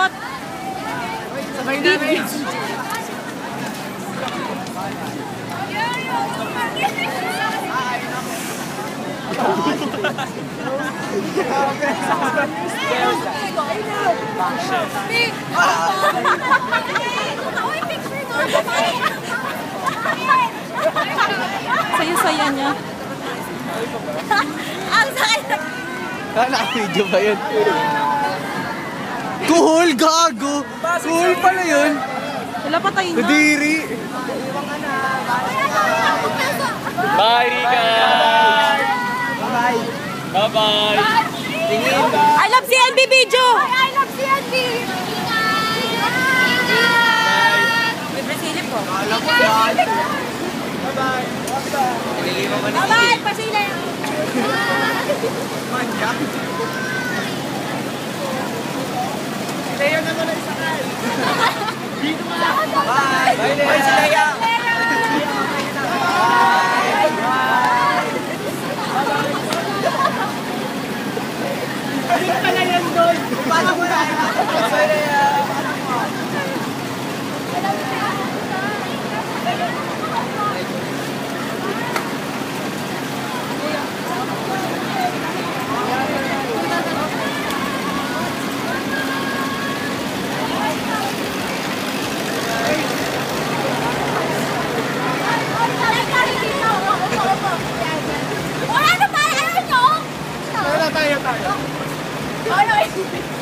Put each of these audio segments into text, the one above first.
Charot! Sabay na rin. Saya-saya niya. Ang sakit. Naka-video ba yun? Cool, gago! Cool pala yun! Wala patay na. Nadiri! Bye, Rika! Bye! Bye-bye! I love CNB video! I love CNB. Libre silip po. Bye-bye! Bye-bye, pasila yan. Leo na mo na isakal! Dito ka! Bye! Bye, Leo! Bye, si Lea! Dito ka na yan doon! Paano mo na? Bye, Lea!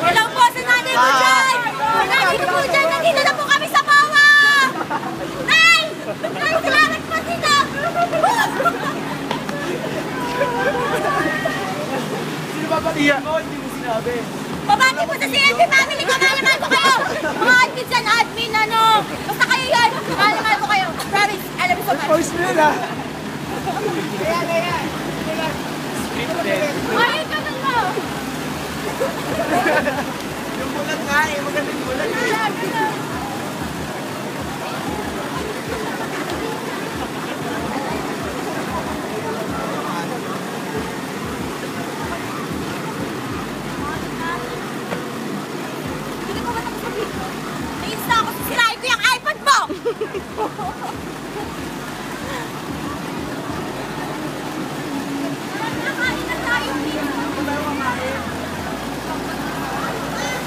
Hello po sa nanay ko dyan! Sa nanay ko dyan! Nandito na po kami sa Bawa! Nay! Nay, salamat po sila! Sino ba pati mo? Hindi mo sinabi. Pabati po sa CNB family ko! Mahal ko kayo! Mga admin dyan, admin, ano! Basta kayo yan! Mahal ko kayo! Promise! I love you so much! Post mo yun ah! Lea! Scripted. Ay, ganun mo! Yung bulat nga eh, magandang bulat eh. Hindi ko matapos mag-video. Nais na ako, sisirain ko yung iPad mo!